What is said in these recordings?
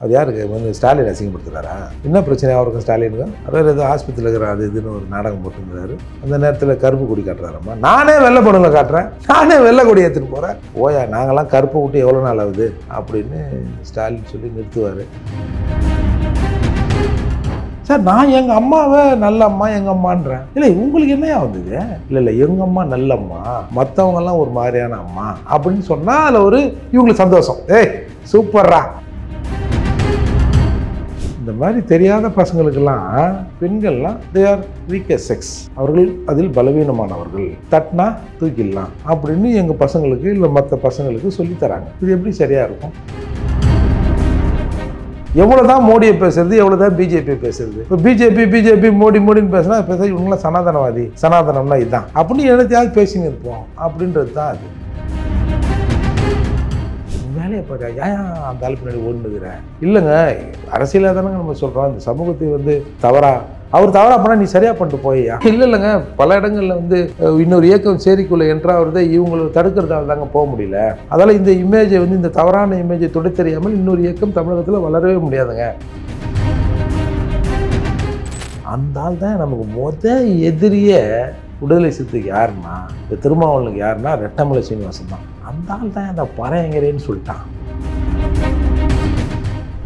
அவர் யாருக்கு வந்து ஸ்டாலின் அசிங்கப்படுத்துறாரா? என்ன பிரச்சனை அவருக்கும் ஸ்டாலினுக்கும்? அவர் ஏதோ ஆஸ்பத்திரியில் இருக்கிற அது இதுன்னு ஒரு நாடகம் போட்டுருந்தாரு. அந்த நேரத்தில் கருப்பு கொடி காட்டுறாரம்மா. நானே வெள்ளை படங்களை காட்டுறேன், நானே வெள்ளை கொடி எடுத்துகிட்டு போகிறேன். ஓயா நாங்களாம் கருப்பை விட்டு எவ்வளோ நாள் ஆகுது அப்படின்னு ஸ்டாலின் சொல்லி நிறுத்துவார். சார் நான் எங்கள் அம்மாவை நல்ல அம்மா எங்கள் அம்மான்றேன். இல்லை உங்களுக்கு என்னையா வந்தது? இல்லை எங்கள் அம்மா நல்ல அம்மா, மற்றவங்கெல்லாம் ஒரு மாதிரியான அம்மா அப்படின்னு சொன்னால் அதில் ஒரு இவங்களுக்கு சந்தோஷம். ஏய் சூப்பர்ரா. இந்த மாதிரி தெரியாத பசங்களுக்கெல்லாம் பெண்கள்லாம் தே ஆர் வீக்கர் செக்ஸ், அவர்கள் அதில் பலவீனமானவர்கள், தட்டினா தூக்கிடலாம் அப்படின்னு எங்கள் பசங்களுக்கு இல்லை மற்ற பசங்களுக்கு சொல்லித்தராங்க. இது எப்படி சரியாக இருக்கும்? எவ்வளோதான் மோடியை பேசுறது, எவ்வளோதான் பிஜேபி பேசுறது. இப்போ பிஜேபி மோடின்னு பேசினா பேச இவங்களாம் சனாதனவாதி, சனாதனம்னா இதுதான் அப்படின்னு என்னத்தையாவது பேசிங்க இருப்போம் அப்படின்றது தான் அது. வேலையை பாரு, ஏன் அந்த ஆள் பின்னாடி ஓடுனுக்குற? இல்லைங்க அரசியலாக தானேங்க நம்ம சொல்கிறோம். இந்த சமூகத்தை வந்து அவர் தவறா பண்ணால் நீ சரியாக பண்ணிட்டு போய்யா? இல்லைங்க பல இடங்களில் வந்து இன்னொரு இயக்கம் சேரிக்குள்ளே என்றாவது இவங்களை தடுக்கிறதால தாங்க போக முடியல. அதால் இந்த இமேஜை வந்து இந்த தவறான இமேஜை தொட தெரியாமல் இன்னொரு இயக்கம் தமிழகத்தில் வளரவே முடியாதுங்க. அந்த ஆள் தான் நமக்கு எதிரியே விடுதலை சிறுத்தைக்கு யாருன்னா, இந்த திருமாவளவனுக்கு யாருன்னா ரெட்டமலை சீனிவாசன் தான். அந்த ஆள் தான் அந்த பறையங்கிறேன்னு சொல்லிட்டான்.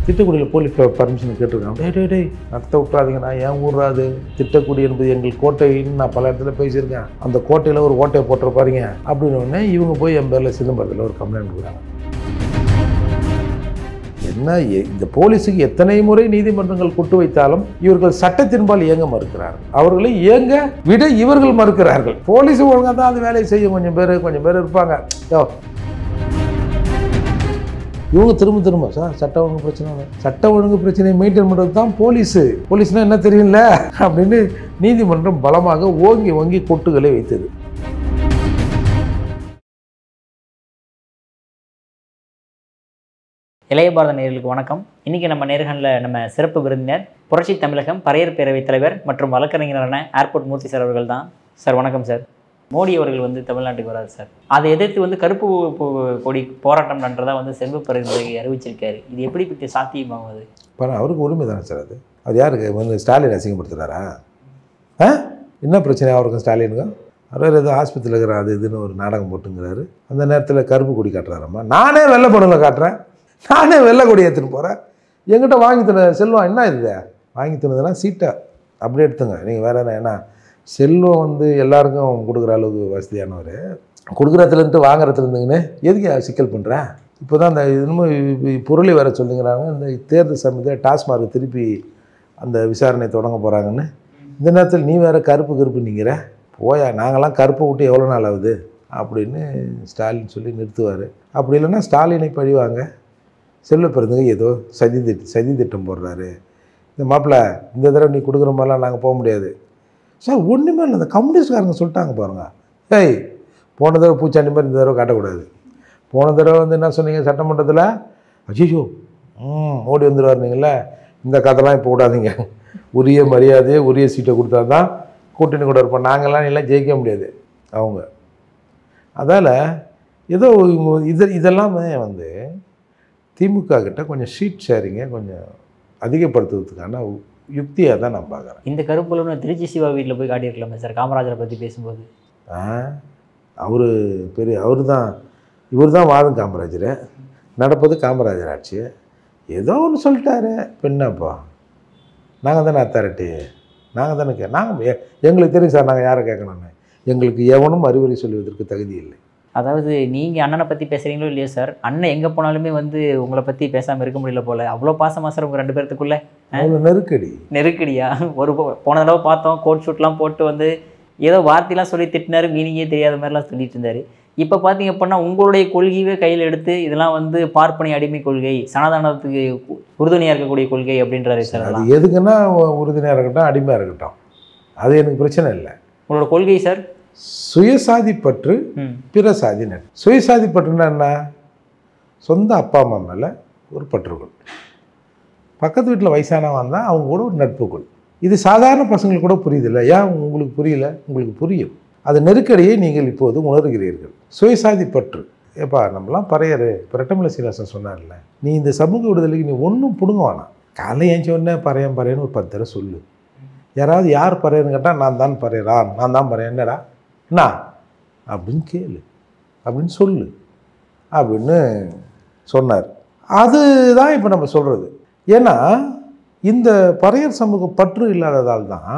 திட்டக்குடியில் போலீஸ் பர்மிஷன் கேட்டிருக்காங்க. டேய் நடத்த விட்றாதீங்கண்ணா, ஏன் ஊர்றாது? திட்டக்குடி என்பது எங்கள் கோட்டைன்னு நான் பல இடத்துல பேசியிருக்கேன். அந்த கோட்டையில் ஒரு ஓட்டையை போட்டிருப்பாருங்க அப்படின்னு உடனே இவங்க போய் என் பேரில் சிதம்பரத்தில் ஒரு கம்ப்ளைண்ட் கொடுக்குறாங்க. என்ன இந்த போலீஸுக்கு எத்தனை முறை நீதிமன்றங்கள் கொட்டு வைத்தாலும் இவர்கள் சட்டத்தின்பால் இயங்க மறுக்கிறார்கள். அவர்களை இயங்க விட இவர்கள் மறுக்கிறார்கள். போலீஸ் ஒழுங்காக தான் அது வேலையை செய்யும். கொஞ்சம் பேர் இருப்பாங்க. இவங்க திரும்ப சார் சட்ட ஒழுங்கு பிரச்சனை மெயின்டைன் பண்ணுறது தான் போலீஸ்னால் என்ன தெரியும்ல அப்படின்னு நீதிமன்றம் பலமாக ஓங்கி கொட்டுகளை வைத்தது. இளைய பாரத நேயர்களுக்கு வணக்கம். இன்றைக்கி நம்ம நேர்காணலில் நம்ம சிறப்பு விருந்தினர் புரட்சி தமிழகம் பறையர் பேரவைத் தலைவர் மற்றும் வழக்கறிஞரான ஏர்போர்ட் மூர்த்தி சார் அவர்கள் தான். சார் வணக்கம் சார். மோடி அவர்கள் வந்து தமிழ்நாட்டுக்கு வராது சார். அதை எதிர்த்து வந்து கருப்பு கொடி போராட்டம் பண்ணுறதா வந்து செல்வ பெருந்தகை அறிவிச்சிருக்காரு. இது எப்படி சாத்தியமாகுது? இப்போ அவருக்கு உரிமை தானே சார் அது. அவர் யாருக்கு வந்து ஸ்டாலின் அசிங்கப்படுத்துகிறாரா? என்ன பிரச்சனை அவருக்கும் ஸ்டாலினுக்கும்? அவர் ஏதோ ஆஸ்பத்திரியில் இருக்கிற அது இதுன்னு ஒரு நாடகம் போட்டுங்கிறாரு. அந்த நேரத்தில் கருப்பு கொடி காட்டுறாரம்மா. நானே வெள்ளை படங்களை காட்டுறேன், நானே வெள்ளை கொடி எடுத்துகிட்டு போகிறேன். என்கிட்ட வாங்கி தர செல்வம் என்ன இது? வாங்கி தந்ததுன்னா சீட்டை அப்படியே எடுத்துங்க. நீங்கள் வேறு என்ன செல்வம் வந்து எல்லாருக்கும் கொடுக்குற அளவுக்கு வசதியானவர். கொடுக்குறதுலேருந்து வாங்குறதுலேருந்துங்கன்னு எதுக்கு சிக்கல் பண்ணுறேன்? இப்போ தான் அந்த இன்னமும் பொருளை வர சொல்லுங்கிறாங்க. இந்த தேர்தல் சமயத்தில் டாஸ்மார்க் திருப்பி அந்த விசாரணை தொடங்க போகிறாங்கன்னு. இந்த நேரத்தில் நீ வேறு கருப்பு நீங்கிற போயா, நாங்களாம் கருப்பை விட்டு எவ்வளோ நாள் ஆகுது அப்படின்னு ஸ்டாலின் சொல்லி நிறுத்துவார். அப்படி இல்லைன்னா ஸ்டாலினை பழிவாங்க. செல்வ பெருந்தகை ஏதோ சதி திட்டம் போடுறாரு. இந்த மாப்பிள்ளை இந்த தடவை நீ கொடுக்குற மாதிரிலாம் நாங்கள் போக முடியாது சார். ஒன்றுமே இல்லை, அந்த கம்யூனிஸ்ட்காரங்க சொல்லிட்டாங்க பாருங்கள். ஏய் போன தடவை பூச்சாண்டி மாதிரி இந்த தடவை காட்டக்கூடாது. போன தடவை வந்து என்ன சொன்னீங்க சட்டமன்றத்தில்? அஜிஷோ மோடி வந்துடுவார் நீங்களே, இந்த கதைலாம் இப்போ விடாதீங்க. உரிய மரியாதையை உரிய சீட்டை கொடுத்தா தான் கூட்டணி கூட இருப்போம். நாங்கள்லாம் எல்லாம் ஜெயிக்க முடியாது அவங்க. அதால் ஏதோ இதெல்லாமே வந்து திமுக கிட்ட கொஞ்சம் ஷீட் ஷேரிங்கை கொஞ்சம் அதிகப்படுத்துறதுக்கான யுக்தியாக தான் நான் பார்க்குறேன். இந்த கருப்புல திருச்சி சிவா வீட்டில் போய் காட்டியிருக்கலாமே சார் காமராஜரை பற்றி பேசும்போது. இவர் தான் வாழும் காமராஜர், நடப்பது காமராஜர் ஆட்சி. ஏதோ ஒன்று சொல்லிட்டாரு. என்னப்பா நாங்கள் தானே அத்தாரிட்டி, நாங்கள் எங்களுக்கு தெரியும் சார், நாங்கள் யாரை கேட்கணும்னு. எங்களுக்கு எவனும் அறிவுரை சொல்லுவதற்கு தகுதி இல்லை. அதாவது நீங்கள் அண்ணனை பற்றி பேசுகிறீங்களோ இல்லையோ சார், அண்ணன் எங்கே போனாலுமே வந்து உங்களை பற்றி பேசாமல் இருக்க முடியல போல். அவ்வளோ பாசமாக சார் உங்கள் ரெண்டு பேர்த்துக்குள்ளே நெருக்கடியா? போன தடவை பார்த்தோம் கோட் ஷூட்லாம் போட்டு வந்து ஏதோ வார்த்தைலாம் சொல்லி திட்டினார், மீனிங்கே தெரியாத மாதிரிலாம் சொல்லிட்டு இருந்தார். இப்போ பார்த்தீங்க அப்படின்னா உங்களுடைய கொள்கையே கையில் எடுத்து இதெல்லாம் வந்து பார்ப்பனை அடிமை கொள்கை, சனாதனத்துக்கு உறுதுணையாக இருக்கக்கூடிய கொள்கை அப்படின்றாரு சார். அது எதுக்குன்னா உறுதுணையாக இருக்கட்டும் அடிமையாக இருக்கட்டும், அது எனக்கு பிரச்சனை இல்லை. உங்களோட கொள்கை சார் சுயசாதி பற்று, பிற சாதி நட்பு. சுயசாதி பற்றுன்னா என்ன? சொந்த அப்பா அம்மா மேலே ஒரு பற்றுக்கொள், பக்கத்து வீட்டில் வயசானவன் தான் அவங்க கூட ஒரு நட்புக்குள். இது சாதாரண பசங்களுக்கு கூட புரியுது இல்லை. ஏன் உங்களுக்கு புரியல? உங்களுக்கு புரியும். அது நெருக்கடியை நீங்கள் இப்போது உணர்கிறீர்கள். சுயசாதி பற்று ஏப்பா நம்மளாம் பறையரு இப்போ ரெட்டமலை சீனிவாசன் சொன்னார்ல, நீ இந்த சமூக விடுதலைக்கு நீ ஒன்றும் பிடுங்க வேணாம். காலையில் ஏஞ்சி உடனே பறையன்னு ஒரு 10 தடவை சொல்லு. யாராவது யார் பறையன்னு கேட்டால் நான் தான் பறையரா, நான் தான் பறையன், என்னடா என்ன அப்படின்னு கேளு, அப்படின்னு சொல்லு அப்படின்னு சொன்னார். அதுதான் இப்போ நம்ம சொல்கிறது. ஏன்னா இந்த பறையர் சமூக பற்று இல்லாததால் தான்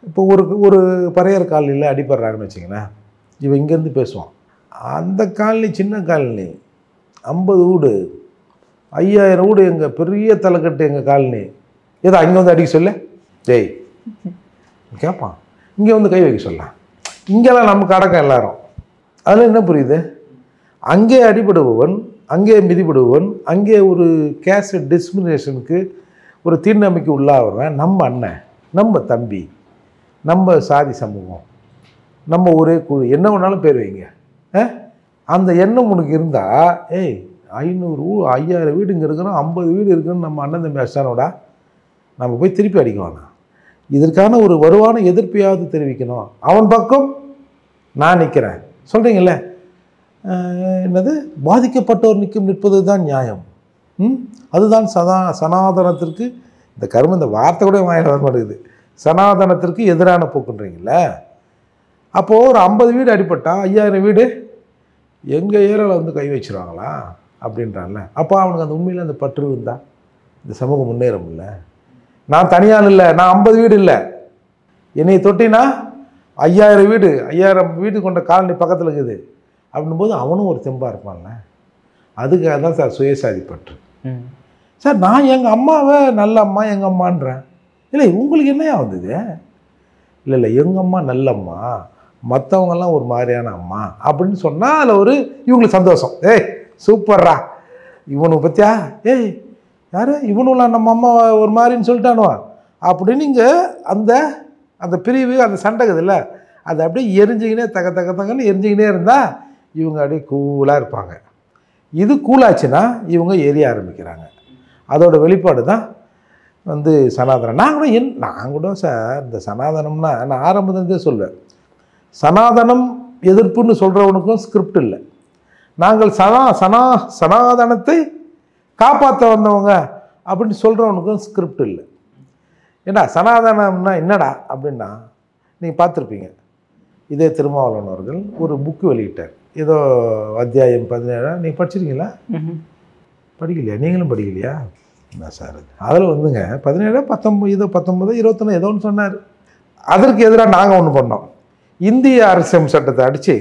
இப்போ ஒரு பறையர் காலனியில் அடிபடுறாங்கன்னு வச்சிங்களேன், இவன் இங்கேருந்து பேசுவான். அந்த காலனி சின்ன காலனி, 50 வீடு, 5000 வீடு, எங்கள் பெரிய தலைக்கட்டு எங்கள் காலனி, ஏதோ அங்கே வந்து அடிக்க சொல்ல டேய் கேட்பான், இங்கே வந்து கை வைக்க சொல்ல. இங்கெல்லாம் நமக்கு அடக்கம் எல்லாரும். அதில் என்ன புரியுது, அங்கே அடிபடுபவன், அங்கே மிதிபடுபவன், அங்கே ஒரு கேஸ்ட் டிஸ்கிரிமினேஷனுக்கு ஒரு தீர்நம்பிக்கை உள்ளாகிறவன் நம்ம அண்ணன், நம்ம தம்பி, நம்ம சாதி சமூகம், நம்ம ஒரே குழு, என்ன வேணாலும் பேர் வைங்க. அந்த எண்ணம் உனக்கு இருந்தால், 5000 வீடு இங்கே இருக்கிறோம், 50 வீடு இருக்குன்னு நம்ம அண்ணன் தம்பி அடிச்சானோடா, நம்ம போய் திருப்பி அடிக்குவானா? இதற்கான ஒரு வலுவான எதிர்ப்பையாவது தெரிவிக்கணும். அவன் பக்கம் நான் நிற்கிறேன் சொல்கிறீங்களே, என்னது பாதிக்கப்பட்டோர் நிற்பது தான் நியாயம், அதுதான் சனாதனத்திற்கு, இந்த கரும இந்த வார்த்தை கூட வாயில வர மாட்டேங்குது, சனாதனத்திற்கு எதிரான போக்குன்றீங்கள. அப்போது ஒரு 50 வீடு அடிப்பட்டா 5000 வீடு எங்கள் ஏரியாவில் வந்து கை வச்சுருவாங்களா அப்படின்றான்ல. அப்போ அவனுக்கு அந்த உண்மையில் அந்த பற்று இருந்தால் இந்த சமூகம் முன்னேறும். இல்லை நான் தனியால் இல்லை, நான் 50 வீடு இல்லை, என்னை தொட்டினா 5000 வீடு, 5000 வீடு கொண்ட காலனி பக்கத்தில் இருக்குது அப்படின்போது அவனும் ஒரு தெம்பாக இருப்பான்ல. அதுக்காக தான் சார் சுயசாதி பற்று. சார் நான் எங்கள் அம்மாவை நல்ல அம்மா எங்கள் அம்மான்றேன். இல்லை உங்களுக்கு என்னையா வந்தது? இல்லை எங்கள் அம்மா நல்லம்மா, மற்றவங்கெல்லாம் ஒரு மாதிரியான அம்மா அப்படின்னு சொன்னால் அதில் ஒரு இவங்களுக்கு சந்தோஷம். சூப்பர்ரா இவனுக்கு பற்றியா, யார் இவனுலாம் நம்ம அம்மா ஒரு மாதிரின்னு சொல்லிட்டானுவா அப்படின்னு இங்கே அந்த அந்த பிரிவு அந்த சண்டைக்குது இல்லை, அது அப்படியே எரிஞ்சிக்கினே தகன்னு எரிஞ்சிக்கினே இருந்தால் இவங்க அப்படியே கூலாக இருப்பாங்க. இது கூலாச்சுன்னா இவங்க எரிய ஆரம்பிக்கிறாங்க. அதோட வெளிப்பாடு தான் வந்து சனாதனம். நான் கூட சார் இந்த சனாதனம்னா நான் ஆரம்பத்திலே சொல்வேன், சனாதனம் எதிர்ப்புன்னு சொல்கிறவனுக்கும் ஸ்கிரிப்ட் இல்லை. நாங்கள் சனாதனத்தை காப்பாற்ற வந்தவங்க அப்படின்னு சொல்கிறவனுக்கும் ஸ்கிரிப்ட் இல்லை. ஏன்னா சனாதனம்னா என்னடா அப்படின்னா நீங்கள் பார்த்துருப்பீங்க, இதே திருமாவளவன் அவர்கள் ஒரு புக்கு வெளியிட்டார், ஏதோ அத்தியாயம் 17 நீங்கள் படிச்சிருக்கீங்களா? படிக்கலையா? நீங்களும் படிக்கலையா? என்ன சார் அதில் வந்துங்க 17 19 ஏதோ 19 21 ஏதோ ஒன்று சொன்னார். அதற்கு எதிராக நாங்கள் ஒன்று பண்ணோம். இந்திய அரசியல் சட்டத்தை அடித்து,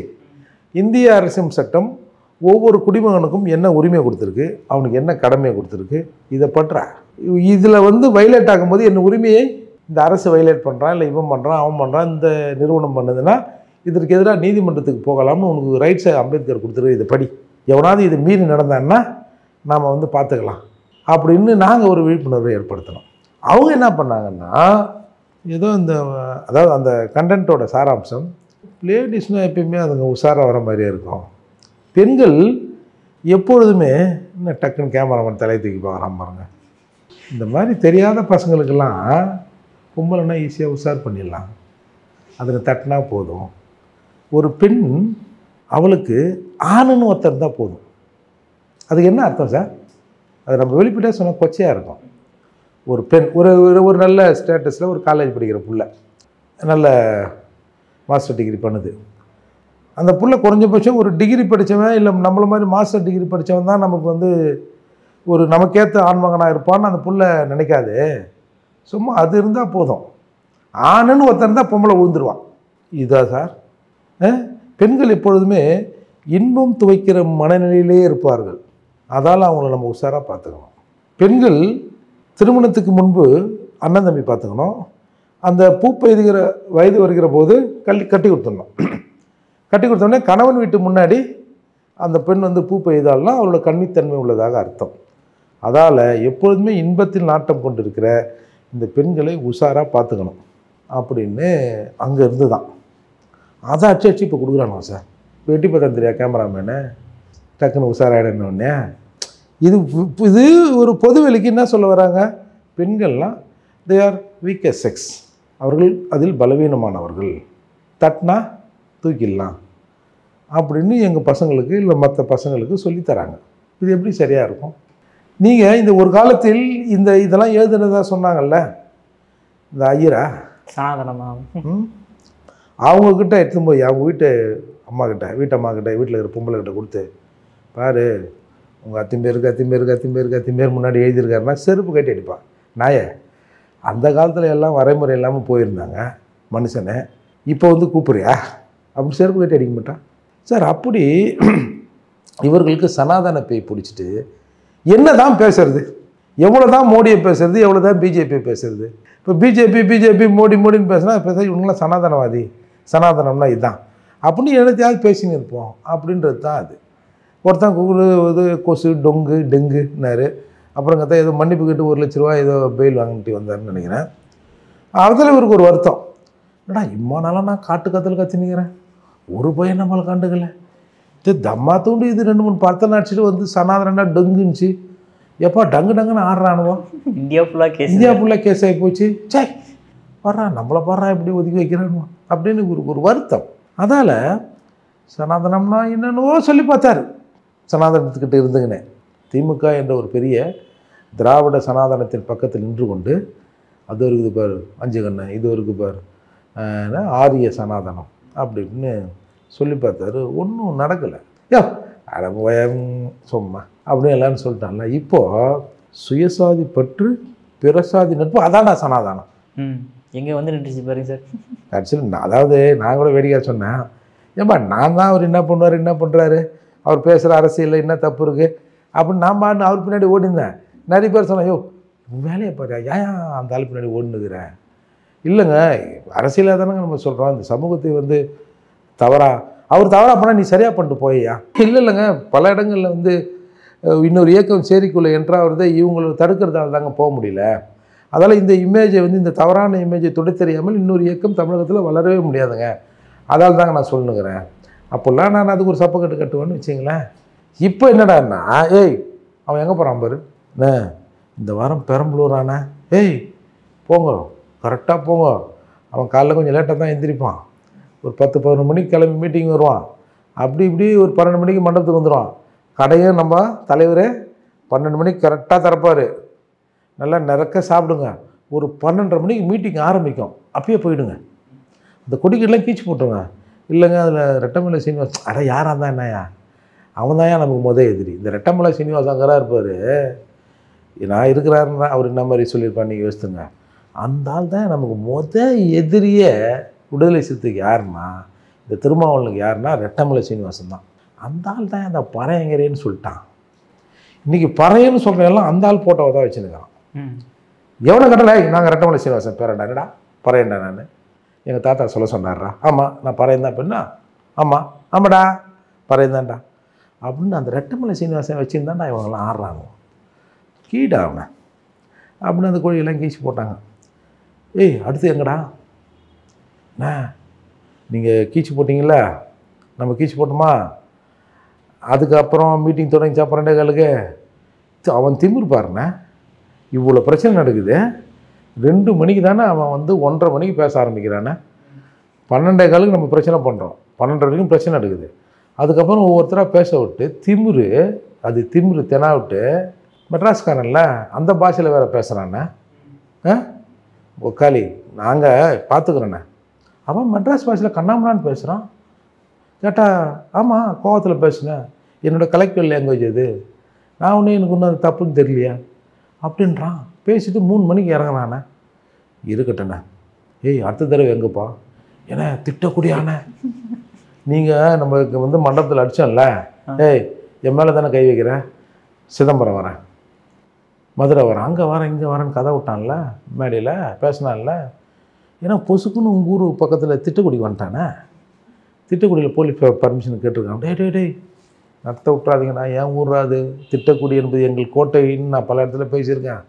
இந்திய அரசியல் சட்டம் ஒவ்வொரு குடிமகனுக்கும் என்ன உரிமை கொடுத்துருக்கு, அவனுக்கு என்ன கடமையை கொடுத்துருக்கு, இதை பற்றா இதில் வந்து வைலேட் ஆகும்போது என்ன உரிமையை இந்த அரசு வைலேட் பண்ணுறான், இல்லை இவன் பண்ணுறான், அவன் பண்ணுறான், இந்த நிறுவனம் பண்ணுதுன்னா இதற்கு எதிராக நீதிமன்றத்துக்கு போகலாம்னு உனக்கு ரைட்ஸை அம்பேத்கர் கொடுத்துருக்கு, இதை படி, எவனாவது இது மீறி நடந்தான்னா நாம் வந்து பார்த்துக்கலாம் அப்படின்னு நாங்கள் ஒரு விழிப்புணர்வை ஏற்படுத்தினோம். அவங்க என்ன பண்ணாங்கன்னா, ஏதோ இந்த அதாவது அந்த கண்டென்ட்டோட சாராம்சம், லேடிஸ்னால் எப்பயுமே அதுங்க உஷாராக வர மாதிரியே இருக்கும், பெண்கள் எப்பொழுதுமே இன்னும் டக்குன்னு கேமராமேன் தலையை தூக்கி பார்க்குறான் பாருங்க, இந்த மாதிரி தெரியாத பசங்களுக்கெல்லாம் கும்பலைனா ஈஸியாக உஷார் பண்ணிடலாம், அதில் தட்டினா போதும். ஒரு பெண் அவளுக்கு ஆணுன்னு ஒருத்தர் தான் போதும். அதுக்கு என்ன அர்த்தம் சார்? அது நம்ம வெளிப்படையாக சொன்னால் கொச்சையாக இருக்கும். ஒரு பெண் ஒரு நல்ல ஸ்டேட்டஸில் ஒரு காலேஜ் படிக்கிற புள்ள நல்ல மாஸ்டர் டிகிரி பண்ணுது. அந்த புள்ள குறைஞ்சபட்சம் ஒரு டிகிரி படித்தவன், இல்லை நம்மள மாதிரி மாஸ்டர் டிகிரி படித்தவன் தான் நமக்கு வந்து ஒரு நமக்கேற்ற ஆண்மகனாக இருப்பான்னு அந்த புள்ள நினைக்காது. சும்மா அது இருந்தால் போதும். ஆணுன்னு ஒருத்தர் இருந்தால் பொம்பளை விழுந்துருவான். இதுதான் சார். பெண்கள் எப்பொழுதுமே இன்பம் துவைக்கிற மனநிலையிலே இருப்பார்கள். அதால் அவங்கள நம்ம உஷாராக பார்த்துக்கணும். பெண்கள் திருமணத்துக்கு முன்பு அண்ணன் தம்பி பார்த்துக்கணும். அந்த பூ பெய்துகிற வயது வருகிற போது கட்டி கொடுத்துடணும். கட்டி கொடுத்தோடனே கணவன் வீட்டு முன்னாடி அந்த பெண் வந்து பூ பெய்தால்னா அவளோட கன்னித்தன்மை உள்ளதாக அர்த்தம். அதால் எப்பொழுதுமே இன்பத்தில் நாட்டம் கொண்டு இருக்கிற இந்த பெண்களை உஷாராக பார்த்துக்கணும் அப்படின்னு அங்கே இருந்து தான் அதை அச்சு இப்போ கொடுக்குறானோ சார். வெட்டி பார்த்தா தெரியா கேமராமேனு டக்குன்னு உஷாராயிடணுன்னே. இது ஒரு பொது வெளிக்கு என்ன சொல்ல வராங்க, பெண்கள்லாம் தே ஆர் வீக்கர் செக்ஸ், அவர்கள் அதில் பலவீனமானவர்கள், தட்டினா தூக்கிடலாம், அப்படின்னு எங்கள் பசங்களுக்கு இல்லை மற்ற பசங்களுக்கு சொல்லித்தராங்க. இது எப்படி சரியாக இருக்கும்? நீங்கள் இந்த ஒரு காலத்தில் இதெல்லாம் எழுதுனதா சொன்னாங்கல்ல இந்த ஐயரா சனாதனமா? அவங்கக்கிட்ட எடுத்துன்னு போய் அவங்க வீட்டம்மாக்கிட்ட வீட்டில் இருக்கிற பொம்பளைக்கிட்ட கொடுத்து, பாரு உங்கள் அத்திம்பேருக்கு முன்னாடி எழுதியிருக்காருன்னா செருப்பு கட்டி அடிப்பான் நாயை. அந்த காலத்தில் எல்லாம் வரைமுறை இல்லாமல் போயிருந்தாங்க மனுஷனை. இப்போ வந்து கூப்பிட்றியா அப்படின்னு செருப்பு கட்டி அடிக்க மாட்டான் சார். அப்படி இவர்களுக்கு சனாதன பேய் பிடிச்சிட்டு என்ன தான் பேசுறது, எவ்வளோ தான் மோடியை பேசுறது, எவ்வளோ தான் பிஜேபி பேசுறது. இப்போ பிஜேபி மோடின்னு பேசுனா பேச இவங்களாம் சனாதனவாதி, சனாதனம்னா இதுதான் அப்படின்னு என்னத்தையாவது பேசின்னு இருப்போம் அப்படின்றது தான் அது. ஒருத்தன் இது கொசு டெங்குன்னாரு. அப்புறம் கத்தா ஏதோ மன்னிப்பு கேட்டு 1 லட்ச ரூபா ஏதோ பெயில் வாங்கிட்டு வந்தாருன்னு நினைக்கிறேன். அதில் இவருக்கு ஒரு வருத்தம், என்னடா இம்மா நாளாக நான் காட்டு கத்தினிக்கிறேன், ஒரு பையன் நம்மளை கண்டுக்கல, இது தம்மா தூண்டு இது 2-3 படத்தை நடிச்சிட்டு வந்து சனாதனா டங்குன்னுச்சு, எப்போ டங்குன்னு ஆடுறானுவோ, இந்தியா ஃபுல்லாக கேஸ் ஆகி போச்சு, சே வர்றான் நம்மளை பாடுறா இப்படி ஒதுக்கி வைக்கிறானுவோ அப்படின்னு ஒரு வருத்தம். அதால் சனாதனம்னா என்னென்னவோ சொல்லி பார்த்தாரு. சனாதனத்துக்கிட்ட இருந்துங்கன்னு திமுக என்ற ஒரு பெரிய திராவிட சனாதனத்தின் பக்கத்தில் நின்று கொண்டு அது இருக்குது பார் 5 கண்ணு, இது இருக்குது பார் ஆரிய சனாதனம் அப்படின்னு சொல்லி பார்த்தாரு. ஒன்றும் நடக்கலை. சும்மா அப்படின்னு எல்லாரும் சொல்லிட்டாங்கல்ல. இப்போது சுயசாதி பற்று பிறசாதி நட்பு அதான்டா சனாதனம். எங்கே வந்து நின்றுச்சு பாருங்க சார். ஆக்சுவலி அதாவது நான் கூட வேடிக்கை சொன்னேன், ஏன்பா நான் தான் அவர் என்ன பண்ணுறாரு, அவர் பேசுகிற அரசியலில் என்ன தப்பு இருக்குது அப்படின்னு நான் பாட்டு அவர் பின்னாடி ஓடிந்தேன். நிறைய பேர் சொன்னேன், யோ வேலையை பாரு, ஏன் அந்த ஆள் பின்னாடி ஓடுனுக்கிறேன். இல்லைங்க அரசியலாக தானேங்க நம்ம சொல்கிறோம், இந்த சமூகத்தை வந்து அவர் தவறாக பண்ணால் நீ சரியாக பண்ணிட்டு போய்யா. இல்லைங்க பல இடங்களில் வந்து இன்னொரு இயக்கம் சேரிக்குள்ளே என்ட்ராகிறதே இவங்களை தடுக்கிறதால தாங்க போக முடியல. அதால் இந்த இமேஜை வந்து இந்த தவறான இமேஜை துடை தெரியாமல் இன்னொரு இயக்கம் தமிழகத்தில் வளரவே முடியாதுங்க, அதால் தாங்க நான் சொல்லுங்கிறேன். அப்போல்லாம் நான் அதுக்கு ஒரு சப்பக்கட்டு கட்டுவேன்னு வச்சிங்களேன். இப்போ என்னடான்னா, அவன் எங்கே போகிறான் பாரு, இந்த வாரம் பெரம்பலூரானே, போங்க கரெக்டாக போங்க. அவன் காலைல கொஞ்சம் லேட்டாக தான் எந்திரிப்பான், ஒரு 10-11 மணிக்கு கிளம்பி மீட்டிங் வருவான், அப்படி இப்படி ஒரு 12 மணிக்கு மண்டபத்துக்கு வந்துடுவான். கடையும் நம்ம தலைவர் 12 மணிக்கு கரெக்டாக திறப்பார், நல்லா நிறக்க சாப்பிடுங்க. ஒரு 12:30 மணிக்கு மீட்டிங் ஆரம்பிக்கும், அப்பயே போயிடுங்க. இந்த கொடிக்கெல்லாம் கீச்சு போட்டுருங்க. இல்லைங்க அதில் ரெட்டமலை சீனிவாஸ், யாராக இருந்தால் என்னையா, அவன் தான் நமக்கு எதிரி. இந்த ரெட்டமலை சீனிவாஸ் அங்கேதான் இருப்பார், நான் இருக்கிறாருன்னா அவர் என்ன மாதிரி சொல்லியிருப்பான்னு நீங்கள் யோசித்துங்க. அந்த ஆள் தான் நமக்கு எதிரியே விடுதலை சிறுத்தைக்கு யாருன்னா, இந்த திருமாவளவனுக்கு யாருன்னா ரெட்டமலை சீனிவாசன் தான். அந்த ஆள் தான் அந்த பறையங்கிறேன்னு சொல்லிட்டான். இன்றைக்கி பறையன்னு சொல்கிறதெல்லாம் அந்த ஆள் போட்டோவை தான் வச்சுருக்கான். எவனை கட்டலை, நாங்கள் ரெட்டமலை சீனிவாசன் பேரண்டா, என்னடா பறையண்டா, நான் எங்கள் தாத்தா சொல்ல சொன்னார்ரா, ஆமாம் நான் பறையந்தான் பெண்ணா, ஆமாடா பறையந்தான்டா அப்படின்னு அந்த ரெட்டமலை சீனிவாசன் வச்சுருந்தாண்டா இவங்கெல்லாம் ஆடுறாங்க. கீடா அவனை அப்படின்னு அந்த கோழியெல்லாம் கீச்சு போட்டாங்க. அடுத்து எங்கடா நீங்கள் கீச்சு போட்டிங்களா, நம்ம கீச்சு போட்டோமா, அதுக்கப்புறம் மீட்டிங் தொடங்கிச்சா 12:15 அவன் திமிரு பாருண்ணே. இவ்வளோ பிரச்சனை நடக்குது, 2 மணிக்கு தானே அவன் வந்து 1:30 மணிக்கு பேச ஆரம்பிக்கிறானே. 12:15 நம்ம பிரச்சனை பண்ணுறோம், 12:30 வரைக்கும் பிரச்சனை நடக்குது. அதுக்கப்புறம் ஒவ்வொருத்தராக பேச விட்டு திமிரு தெனாவிட்டு மெட்ராஸ்காரன்ல அந்த பாஷையில் வேறு பேசுகிறானே. ஒக்காளி நாங்கள் பார்த்துக்குறேண்ணே, அவன் மெட்ராஸ் பாஷையில் கண்ணாமண்ணான்னு பேசுகிறான். கேட்டால் ஆமாம் கோவத்தில் பேசுனேன், என்னோடய கலெக்டிவ் லாங்குவேஜ் அது, நான் எனக்கு ஒன்றும் அது தப்புன்னு தெரியலையா அப்படின்றான். பேசிட்டு 3 மணிக்கு இறங்கினானே. இருக்கட்டண்ணே, அடுத்த தடவை எங்கப்பா, ஏன்னா திட்டக்கூடியானே, நீங்கள் நம்ம வந்து மண்டபத்தில் அடித்தோம்ல, என் மேலே தானே கை வைக்கிறேன், சிதம்பரம் வரேன், மதுரை வரேன், அங்கே வரேன், இங்கே வரேன்னு கதை விட்டான்ல, மேடையில் பேசினான்ல. ஏன்னா பொசுக்குன்னு உங்கள் ஊர் பக்கத்தில் திட்டக்குடிக்கு வந்துட்டானே. திட்டக்குடியில் போலீஸ் பர்மிஷன் கேட்டிருக்கான். டேய் நடத்த விட்றாதீங்கண்ணா, என் ஊர்ரா அது, திட்டக்குடி என்பது எங்கள் கோட்டைன்னு நான் பல இடத்துல பேசியிருக்கேன்,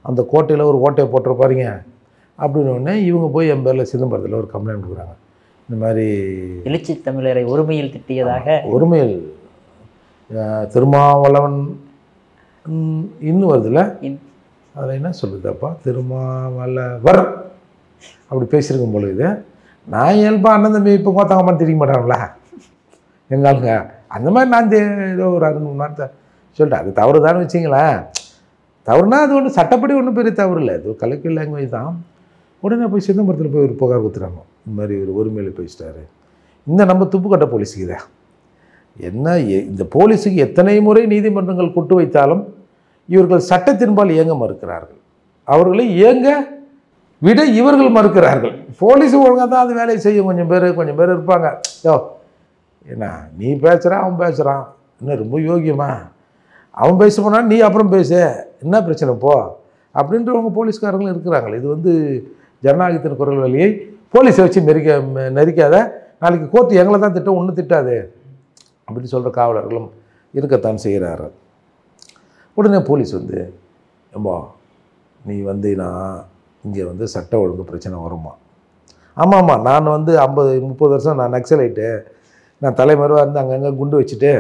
அந்த கோட்டையில் ஒரு ஓட்டையை போட்டிருப்பாருங்க அப்படின்னு இவங்க போய் என் பேரில் சிதம்பரத்தில் ஒரு கம்ப்ளைண்ட் கொடுக்குறாங்க. இந்த மாதிரி எழுச்சி தமிழரை ஒருமையில் திட்டியதாக. ஒருமையில் திருமாவளவன் இன்னும் வருதுல்ல, அதில் என்ன சொல்லுதாப்பா, திருமாவளவர் அப்படி பேசியிருக்கும் பொழுது நான் இயல்பா அண்ணன் தம்பி இப்போ கோத்தாங்கம்மான்னு திரிக்க மாட்டாங்களா, எங்காளுங்க அந்த மாதிரி நான் ஏதோ ஒரு 2 மணி நேரத்தை சொல்லிட்டேன். அது தவறு தானே வச்சிங்களேன். தவறுனா அது ஒன்றும் சட்டப்படி ஒன்றும் பெரிய தவறு இல்லை, அது கலெக்டிவ் லாங்குவேஜ் தான். உடனே போய் சிதம்பரத்தில் போய் ஒரு புகார் கொடுத்துறாங்க, இந்த மாதிரி ஒரு ஒருமையில் பேசிட்டாரு. இந்த நம்ம துப்புக்கட்ட போலீஸுக்குதே என்ன, இந்த போலீஸுக்கு எத்தனை முறை நீதிமன்றங்கள் கொட்டு வைத்தாலும் இவர்கள் சட்டத்தின்பால் இயங்க மறுக்கிறார்கள். அவர்களை இயங்க விட இவர்கள் மறுக்கிறார்கள். போலீஸு ஒழுங்காக தான் அது வேலையை செய்யும். கொஞ்சம் பேர் இருப்பாங்க, யோ என்ன நீ பேசுகிறான் அவன் பேசுகிறான், இன்னும் ரொம்ப யோகியமா அவன் பேச போனால் நீ அப்புறம் பேசு, என்ன பிரச்சனை போ அப்படின்றவங்க போலீஸ்காரங்களும் இருக்கிறாங்களே. இது வந்து ஜனநாயகத்தின் குரல் வழியை போலீஸை வச்சு நெரிக்காத, நாளைக்கு கோர்ட்டு எங்களை தான் திட்டம் ஒன்றும் திட்டாது அப்படின்னு சொல்கிற காவலர்களும் இருக்கத்தான் செய்கிறார்கள். உடனே போலீஸ் வந்து ஏம்பா நீ வந்தீங்கன்னா இங்கே வந்து சட்ட ஒழுங்கு பிரச்சனை வருமா? ஆமாம், நான் வந்து 50-30 வருஷம் நான் நக்சலைட்டு, நான் தலைமறைவாக இருந்து அங்கங்கே குண்டு வச்சுட்டு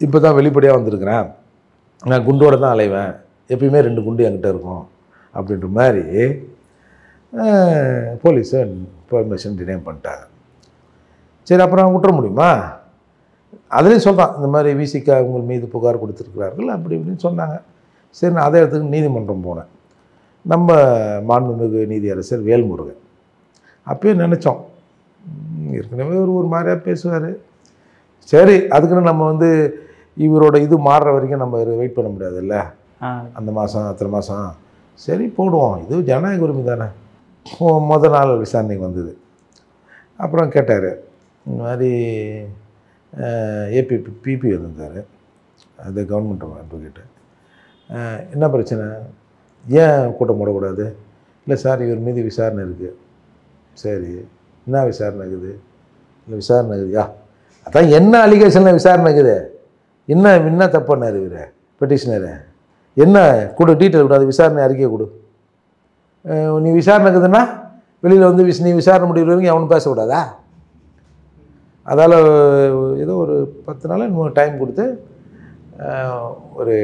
இப்போ தான் வெளிப்படையாக வந்திருக்கிறேன், நான் குண்டோடு தான் அலைவேன், எப்பயுமே 2 குண்டு என்கிட்ட இருக்கும் அப்படின்ற மாதிரி போலீஸை பெர்மிஷன் டினை பண்ணிட்டாங்க. சரி, அப்புறம் விட்டுற முடியுமா? அதுலேயும் சொல்கிறான், இந்த மாதிரி விசிகா உங்கள் மீது புகார் கொடுத்துருக்கிறார்கள் அப்படி இப்படின்னு சொன்னாங்க. சரி, நான் அதே இடத்துக்கு நீதிமன்றம் போனேன். நம்ம மாண்புமிகு நீதியரசர் வேல்முருகன் அப்பயே நினச்சோம், ஏற்கனவே ஒரு மாதிரியாக பேசுவார், சரி அதுக்குன்னு நம்ம வந்து இவரோட இது மாறுற வரைக்கும் நம்ம வெயிட் பண்ண முடியாதுல்ல, அந்த மாதம் அத்தனை மாதம் சரி போடுவோம், இது ஜனநாயக உரிமை தானே. முதல் நாள் விசாரணைக்கு வந்தது. அப்புறம் கேட்டார், இந்த மாதிரி பிபி வந்திருந்தார், அது கவர்மெண்ட் அட்வொகேட்டு, என்ன பிரச்சனை, ஏன் கூட்டம் போடக்கூடாது? இல்லை சார் இவர் மீது விசாரணை இருக்குது. சரி, என்ன விசாரணை இருக்குது? இல்லை விசாரணை இருக்குதுயா, அதான் என்ன அலிகேஷனில் விசாரணை இருக்குது, என்ன தப்பு பண்ணார் இவர் பெட்டிஷனரு, என்ன கொடு டீட்டெயில் கொடு, அது விசாரணை அறிக்கை கொடு. நீ விசாரணை இருக்குதுன்னா வெளியில் வந்து நீ விசாரணை முடிவு வரைக்கும் அவனு பேசக்கூடாதா? அதால் ஏதோ ஒரு 10 நாள் இன்னும் டைம் கொடுத்து ஒரு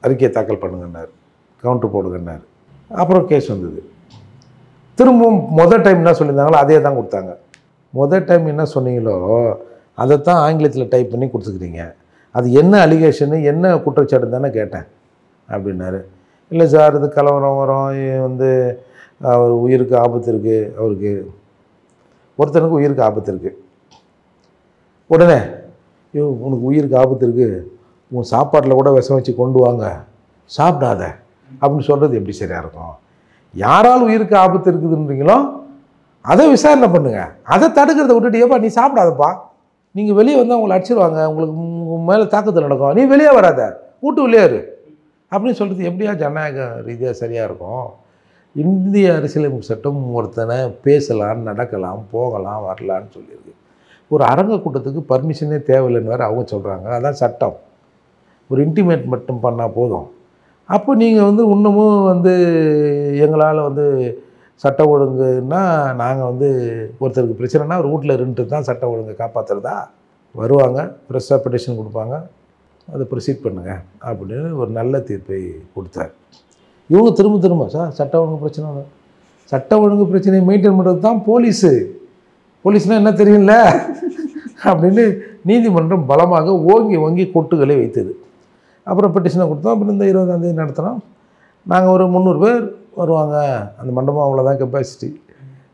அறிக்கையை தாக்கல் பண்ணுங்கன்னார், கவுண்டர் போடுங்கன்னார். அப்புறம் கேஸ் வந்தது. திரும்பவும் முதல் டைம் என்ன சொல்லியிருந்தாங்களோ அதே தான் கொடுத்தாங்க. முதல் டைம் என்ன சொன்னீங்களோ அதை தான் ஆங்கிலத்தில் டைப் பண்ணி கொடுத்துக்கிறீங்க, அது என்ன அலிகேஷனு என்ன குற்றச்சாட்டு தானே கேட்டேன் அப்படின்னாரு. இல்லை சார் இது கலவரம் வரும், வந்து அவர் உயிருக்கு ஆபத்து இருக்குது, அவருக்கு ஒருத்தனுக்கு உயிருக்கு ஆபத்து இருக்குது. உடனே உனக்கு உயிருக்கு ஆபத்து இருக்குது, உன் சாப்பாட்டில் கூட விஷம் வச்சு கொண்டு வாங்க, சாப்பிடாத அப்படின்னு சொல்கிறது எப்படி சரியாக இருக்கும்? யாரால் உயிருக்கு ஆபத்து இருக்குதுன்றீங்களோ அதை விசாரணை பண்ணுங்கள், அதை தடுக்கிறத விட்டுட்டு ஏப்பா நீ சாப்பிடாதப்பா, நீங்கள் வெளியே வந்து அவங்களை அடிச்சிருவாங்க, உங்களுக்கு மேலே தாக்குதல் நடக்கும், நீ வெளியே வராத, வீட்டு வெளியேறு அப்படின்னு சொல்கிறது எப்படியா ஜனநாயக ரீதியாக சரியாக இருக்கும்? இந்திய அரசியலமைப்பு சட்டம் ஒருத்தனை பேசலாம், நடக்கலாம், போகலாம், வரலான்னு சொல்லியிருக்கு. ஒரு அரங்க கூட்டத்துக்கு பர்மிஷனே தேவையில்லைன்னு வேறு அவங்க சொல்கிறாங்க, அதான் சட்டம். ஒரு இன்டிமேட் மட்டும் பண்ணால் போதும். அப்போ நீங்கள் வந்து இன்னமும் வந்து எங்களால் வந்து சட்ட ஒழுங்குன்னா நாங்கள் வந்து ஒருத்தருக்கு பிரச்சனைனா ஒரு வீட்டில் இருந்துட்டு தான் சட்ட ஒழுங்கை காப்பாற்றுறதா? வருவாங்க, ஃப்ரெஷ்ஷாக பெட்டிஷன் கொடுப்பாங்க, அதை ப்ரொசீட் பண்ணுங்கள் அப்படின்னு ஒரு நல்ல தீர்ப்பை கொடுத்தார். இவங்க திரும்ப சார் சட்ட ஒழுங்கு பிரச்சனை, சட்ட ஒழுங்கு பிரச்சனையை மெயின்டைன் பண்ணுறது தான் போலீஸு, போலீஸ்னால் என்ன தெரியும்ல அப்படின்னு நீதிமன்றம் பலமாக ஓங்கி கொட்டுகளை வைத்தது. அப்புறம் பெட்டிஷனை கொடுத்தோம். அப்புறம் இந்த 20ஆம் தேதி நடத்தினோம். நாங்கள் ஒரு 300 பேர் வருவாங்க, அந்த மண்டபம் அவ்வளோதான் கெப்பாசிட்டி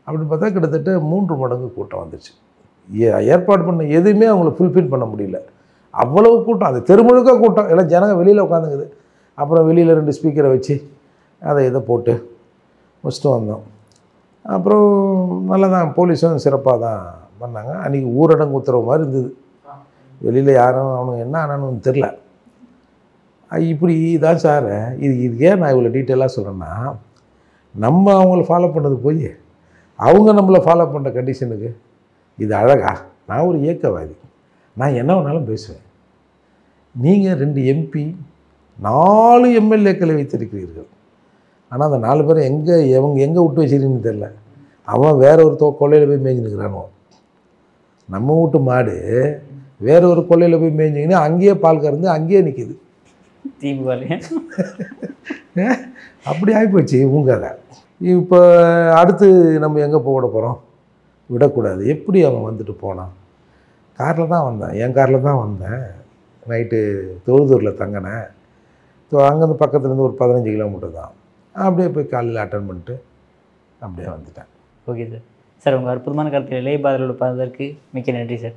அப்படின்னு பார்த்தா கிட்டத்தட்ட 3 மடங்கு கூட்டம் வந்துச்சு. ஏற்பாடு பண்ண எதுவுமே அவங்கள ஃபுல்ஃபில் பண்ண முடியல, அவ்வளவு கூட்டம், அது தெருமுழுக்க கூட்டம், எல்லாம் ஜனங்க வெளியில் உட்காந்துக்குது. அப்புறம் வெளியில் 2 ஸ்பீக்கரை வச்சு அதை இதை போட்டு முடிச்சுட்டு வந்தோம். அப்புறம் நல்லா தான் போலீஸும் சிறப்பாக தான் பண்ணாங்க. அன்றைக்கி ஊரடங்கு உத்தரவு மாதிரி இருந்தது, வெளியில் யாரும் அவனுங்க என்ன ஆனான்னு தெரில. இப்படி தான் சார், இதுக்கே நான் இவ்வளோ டீட்டெயிலாக சொல்கிறேன்னா, நம்ம அவங்கள ஃபாலோ பண்ணது போய் அவங்க நம்மளை ஃபாலோ பண்ணுற கண்டிஷனுக்கு இது அழகா? நான் ஒரு இயக்கவாதி, நான் என்ன வேணாலும் பேசுவேன். நீங்கள் 2 MP 4 MLAக்களை வைத்திருக்கிறீர்கள். ஆனால் அந்த 4 பேர் எங்கே விட்டு வச்சிருக்கீங்கன்னு தெரில. அவன் வேற ஒரு கொள்ளையில் போய் மேய்ஞ்சிருக்கிறானோ, நம்ம வீட்டு மாடு வேற ஒரு கொள்ளையில் போய் மேய்ஞ்சிங்கன்னா அங்கேயே பால் கறந்து அங்கேயே நிற்கிது. அப்படி ஆகிப்போச்சு இவங்க கதை. இப்போ அடுத்து நம்ம எங்கே போட போகிறோம்? விடக்கூடாது. எப்படி அவன் வந்துட்டு போனான்? காரில் தான் வந்தேன், என் காரில் தான் வந்தேன். நைட்டு தொழுதூரில் தங்கினேன். ஸோ அங்கேருந்து பக்கத்துலேருந்து ஒரு 15 கிலோமீட்டர் தான். அப்படியே போய் காலையில் அட்டன் பண்ணிட்டு அப்படியே வந்துட்டேன். Okay sir. சார் உங்கள் அற்புதமான கருத்துக்களை இளைய பாரதியோட பார்த்ததற்கு மிக்க நன்றி சார்.